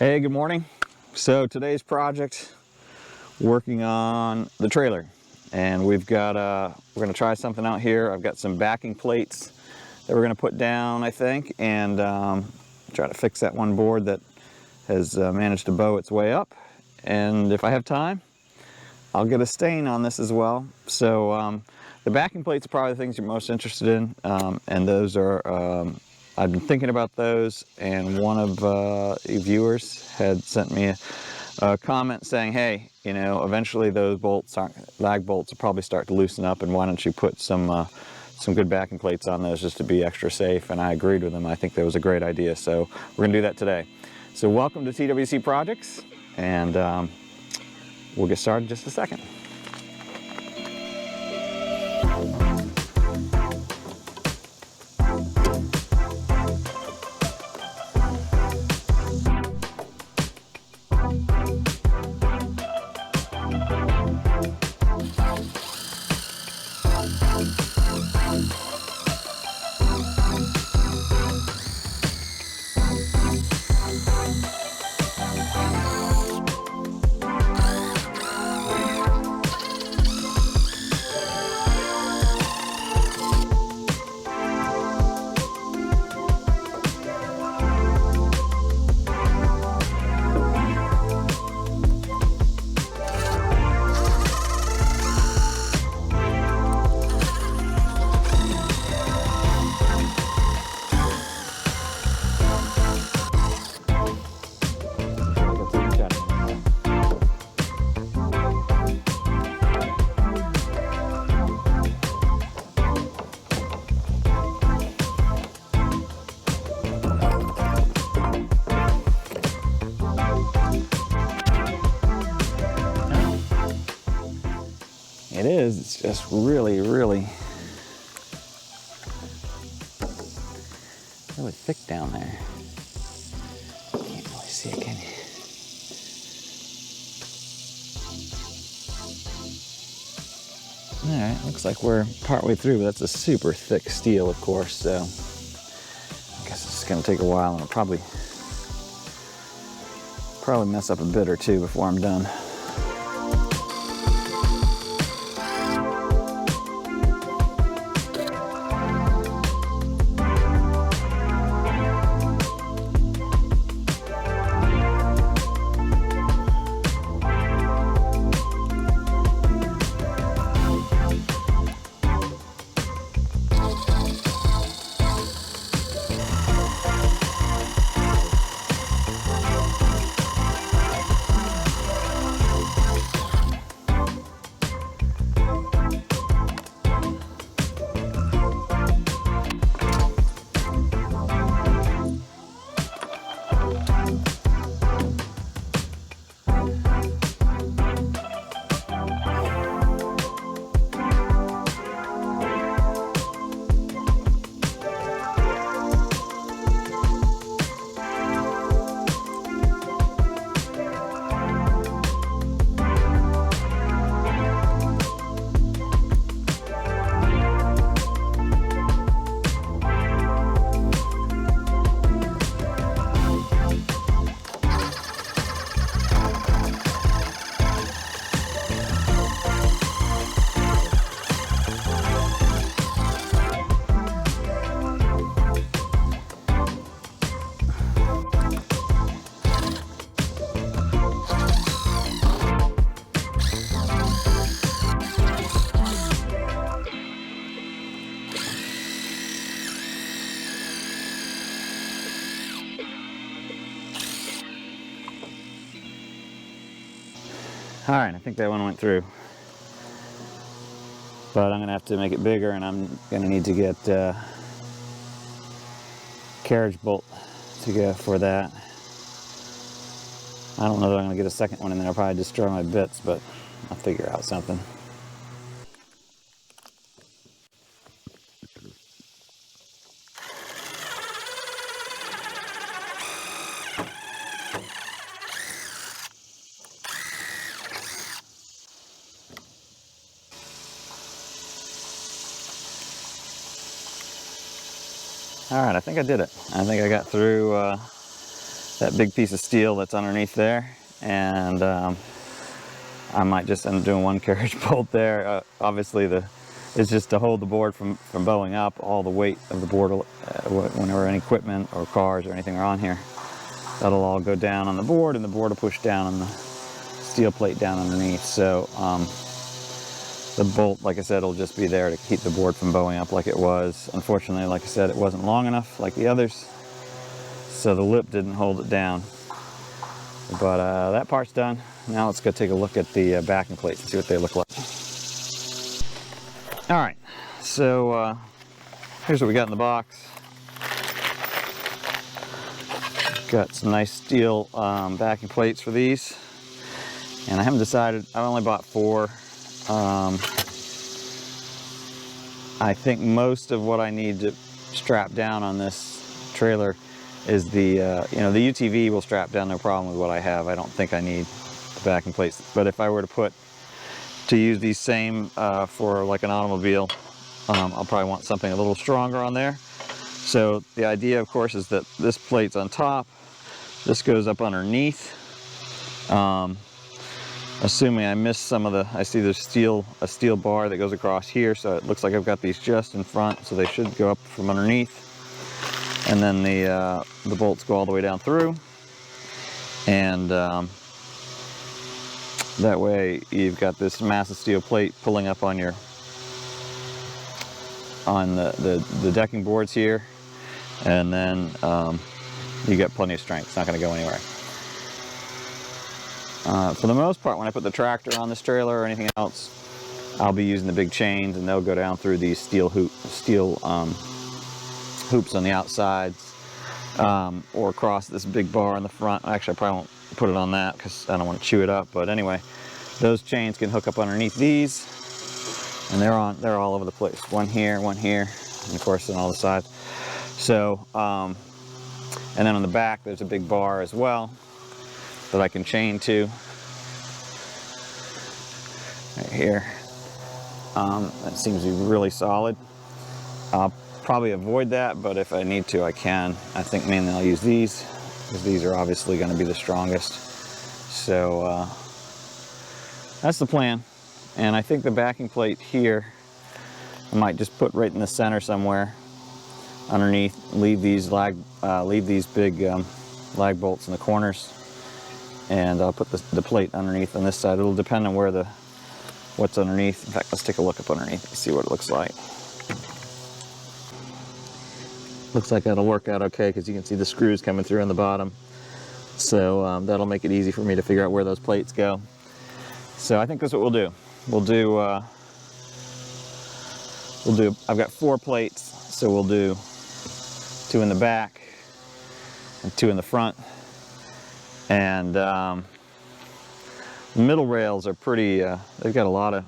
Hey, good morning. So today's project, working on the trailer, and we're gonna try something out here. I've got some backing plates that we're gonna put down, I think, and try to fix that one board that has managed to bow its way up. And if I have time, I'll get a stain on this as well. So the backing plates are probably the things you're most interested in, and those are I've been thinking about those, and one of the viewers had sent me a comment saying, hey, you know, eventually those lag bolts will probably start to loosen up, and why don't you put some good backing plates on those just to be extra safe. And I agreed with him. I think that was a great idea, so we're gonna do that today. So welcome to TWC Projects, and we'll get started in just a second. It is, it's just really thick down there. Can't really see it, can you? Alright, looks like we're partway through, but that's a super thick steel, of course, so I guess it's gonna take a while, and I'll probably mess up a bit or two before I'm done. All right, I think that one went through, but I'm gonna have to make it bigger, and I'm gonna need to get carriage bolt to go for that. I don't know that I'm gonna get a second one in there. I'll probably destroy my bits, but I'll figure out something. All right, I think I did it. I think I got through that big piece of steel that's underneath there, and I might just end up doing one carriage bolt there. Obviously it's just to hold the board from bowing up. All the weight of the board, whenever any equipment or cars or anything are on here, that'll all go down on the board, and the board will push down on the steel plate down underneath. So the bolt, like I said, will just be there to keep the board from bowing up like it was. Unfortunately, like I said, it wasn't long enough like the others, so the lip didn't hold it down. But that part's done. Now let's go take a look at the backing plates and see what they look like. All right, so here's what we got in the box. Got some nice steel backing plates for these, and I haven't decided. I only bought 4. I think most of what I need to strap down on this trailer is the the UTV will strap down, no problem with what I have. I don't think I need the backing plates, but if I were to use these same for like an automobile, I'll probably want something a little stronger on there. So the idea, of course, is that this plate's on top, this goes up underneath. Assuming I missed some of I see there's a steel bar that goes across here, so it looks like I've got these just in front, so they should go up from underneath. And then the bolts go all the way down through, and that way you've got this massive steel plate pulling up on the decking boards here, and then you get plenty of strength. It's not going to go anywhere. For the most part, when I put the tractor on this trailer or anything else, I'll be using the big chains, and they'll go down through these steel hoops on the outsides, or across this big bar in the front. Actually, I probably won't put it on that because I don't want to chew it up. But anyway, those chains can hook up underneath these, and they're all over the place. One here, and of course on all the sides. So, and then on the back, there's a big bar as well that I can chain to right here. That seems to be really solid. I'll probably avoid that, but if I need to, I can. I think mainly I'll use these, because these are obviously going to be the strongest. So that's the plan. And I think the backing plate here, I might just put right in the center somewhere underneath. Leave these big lag bolts in the corners, and I'll put the plate underneath on this side. It'll depend on what's underneath. In fact, let's take a look up underneath and see what it looks like. Looks like that'll work out okay, because you can see the screws coming through on the bottom. So that'll make it easy for me to figure out where those plates go. So I think that's what we'll do. I've got 4 plates, so we'll do 2 in the back and 2 in the front. And the middle rails are pretty, they've got a lot of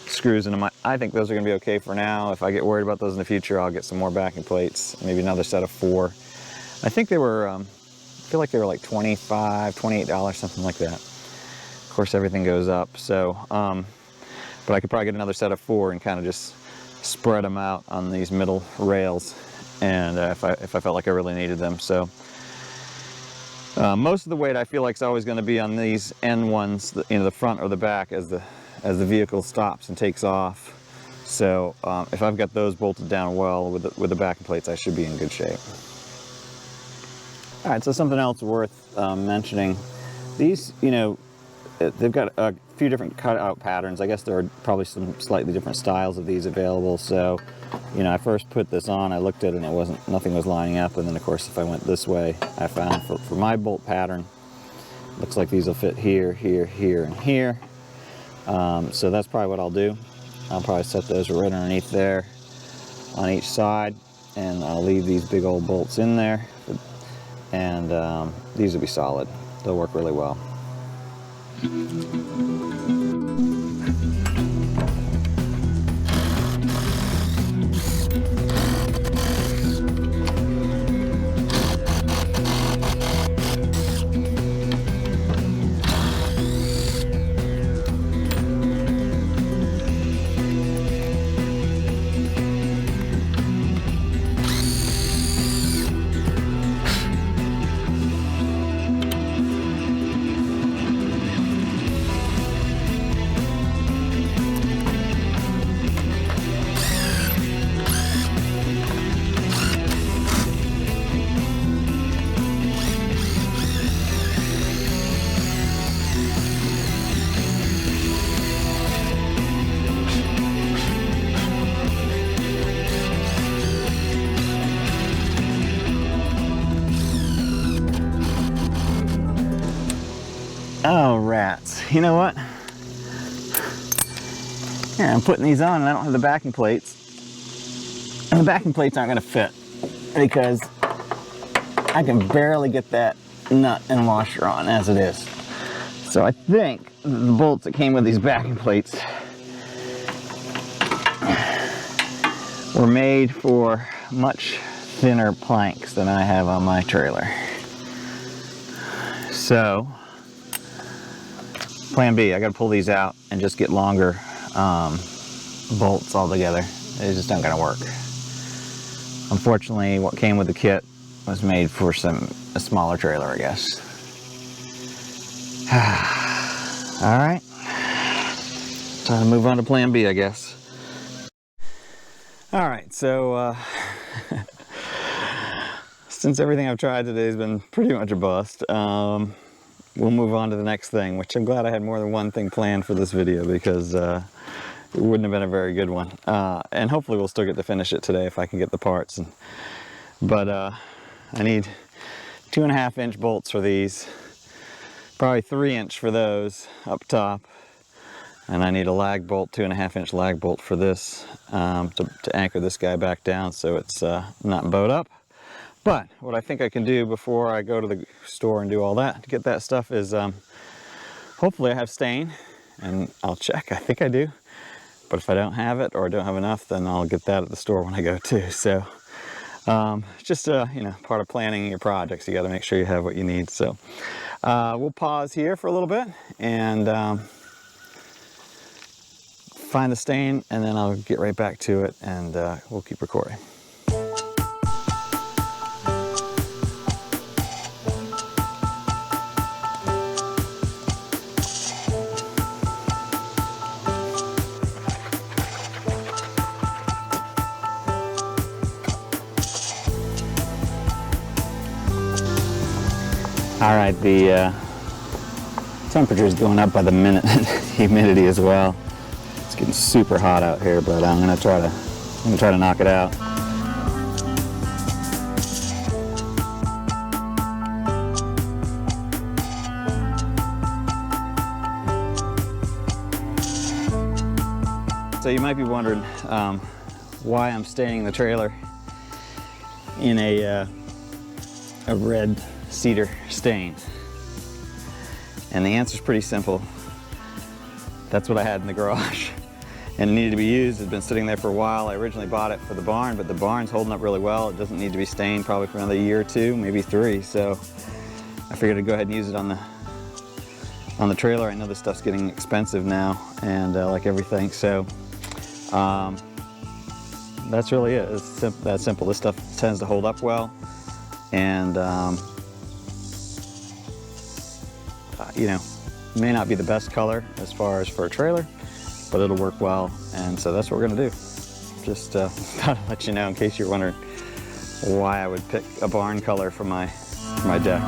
screws in them. I think those are going to be okay for now. If I get worried about those in the future, I'll get some more backing plates, maybe another set of 4. I think they were, I feel like they were like $25, $28, something like that. Of course, everything goes up. So, but I could probably get another set of 4 and kind of just spread them out on these middle rails, and if I felt like I really needed them. So most of the weight I feel like is always going to be on these end ones, the front or the back, as the vehicle stops and takes off. So if I've got those bolted down well with the backing plates, I should be in good shape. All right, so something else worth mentioning. These, they've got a few different cutout patterns. I guess there are probably some slightly different styles of these available. So, I first put this on, I looked at it, and nothing was lining up. And then, of course, if I went this way, I found for my bolt pattern, looks like these will fit here, here, here, and here. So that's probably what I'll do. I'll probably set those right underneath there on each side, and I'll leave these big old bolts in there, and these will be solid. They'll work really well. Oh, rats. You know what? Here, I'm putting these on and I don't have the backing plates. And the backing plates aren't going to fit because I can barely get that nut and washer on as it is. So I think the bolts that came with these backing plates were made for much thinner planks than I have on my trailer. So, plan B, I gotta pull these out and just get longer bolts altogether. They just aren't gonna work. Unfortunately, what came with the kit was made for a smaller trailer, I guess. All right, time to move on to plan B, I guess. All right, so since everything I've tried today has been pretty much a bust, we'll move on to the next thing, which I'm glad I had more than one thing planned for this video because it wouldn't have been a very good one. And hopefully we'll still get to finish it today if I can get the parts. But I need 2.5 inch bolts for these, probably 3 inch for those up top. And I need a lag bolt, 2.5 inch lag bolt for this to anchor this guy back down so it's not bowed up. But what I think I can do before I go to the store and do all that to get that stuff is hopefully I have stain, and I'll check. I think I do. But if I don't have it or don't have enough, then I'll get that at the store when I go too. So just you know, part of planning your projects, you got to make sure you have what you need. So we'll pause here for a little bit and find the stain, and then I'll get right back to it and we'll keep recording. All right, the temperature is going up by the minute, humidity as well. It's getting super hot out here, but I'm gonna try to knock it out. So you might be wondering why I'm staining the trailer in a red cedar stain. And the answer is pretty simple. That's what I had in the garage and it needed to be used. It's been sitting there for a while. I originally bought it for the barn, but the barn's holding up really well. It doesn't need to be stained probably for another year or two, maybe 3. So I figured I'd go ahead and use it on the trailer. I know this stuff's getting expensive now, and like everything. So that's really it. It's that simple. This stuff tends to hold up well, and you know, may not be the best color as far as for a trailer, but it'll work well, and so that's what we're gonna do. Just thought I'd let you know in case you're wondering why I would pick a barn color for my deck.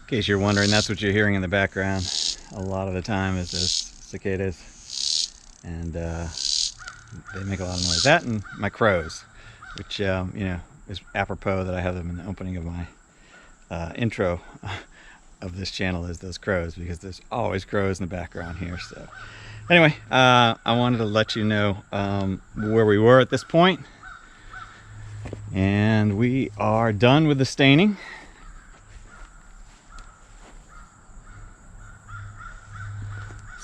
In case you're wondering, that's what you're hearing in the background a lot of the time is those cicadas, and they make a lot of noise. That and my crows, which you know, is apropos that I have them in the opening of my intro of this channel, is those crows, because there's always crows in the background here. So anyway, I wanted to let you know where we were at this point, and we are done with the staining.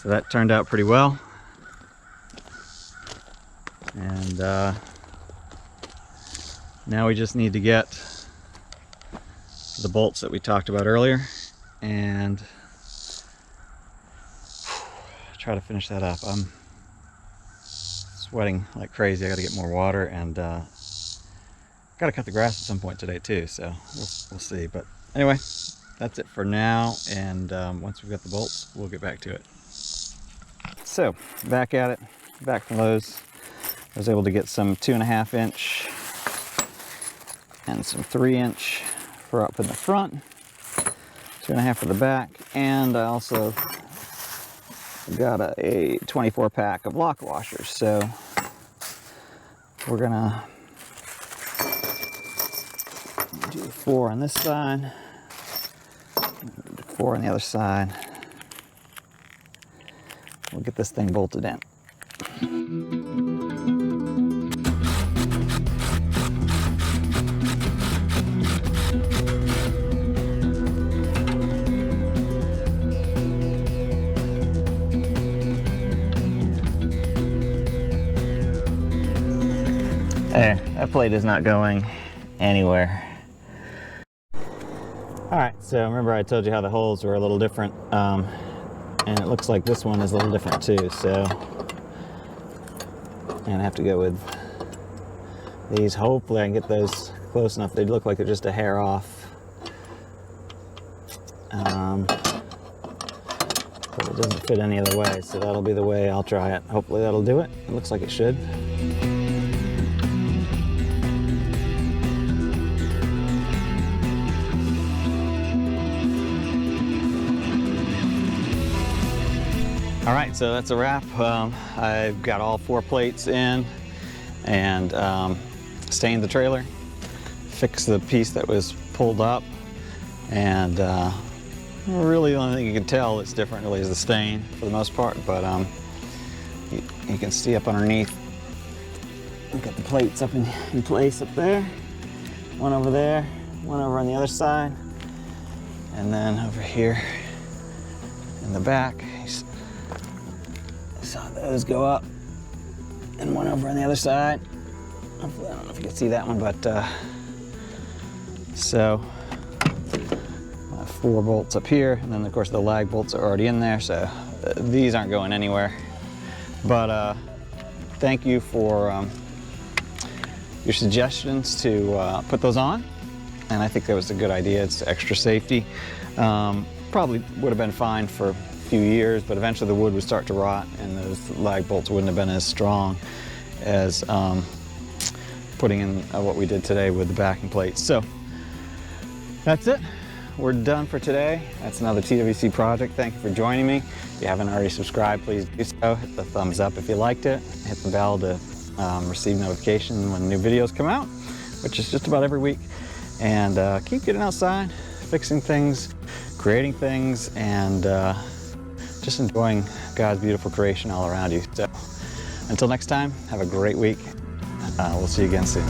So that turned out pretty well, and now we just need to get the bolts that we talked about earlier and try to finish that up. I'm sweating like crazy. I got to get more water, and got to cut the grass at some point today too, so we'll see. But anyway, that's it for now, and once we've got the bolts, we'll get back to it. So back at it, back from Lowe's. I was able to get some 2.5 inch and some 3 inch for up in the front, 2.5 for the back, and I also got a 24 pack of lock washers. So we're gonna do 4 on this side, 4 on the other side. We'll get this thing bolted in. There, that plate is not going anywhere. All right, so remember I told you how the holes were a little different, and it looks like this one is a little different too, so I'm gonna have to go with these. Hopefully I can get those close enough. They look like they're just a hair off. But it doesn't fit any other way, so that'll be the way I'll try it. Hopefully that'll do it. It looks like it should. All right, so that's a wrap. I've got all 4 plates in and stained the trailer, fixed the piece that was pulled up, and really the only thing you can tell that's different really is the stain for the most part, but you can see up underneath. We've got the plates up in place up there, one over there, one over on the other side, and then over here in the back. Saw those go up, and one over on the other side. Hopefully, I don't know if you can see that one, but so 4 bolts up here, and then of course the lag bolts are already in there, so these aren't going anywhere. But thank you for your suggestions to put those on, and I think that was a good idea. It's extra safety. Probably would have been fine for few years, but eventually the wood would start to rot and those lag bolts wouldn't have been as strong as putting in what we did today with the backing plates. So that's it. We're done for today. That's another TWC project. Thank you for joining me. If you haven't already subscribed, please do so. Hit the thumbs up if you liked it. Hit the bell to receive notification when new videos come out, which is just about every week. And keep getting outside, fixing things, creating things, and just enjoying God's beautiful creation all around you. So until next time, have a great week. We'll see you again soon.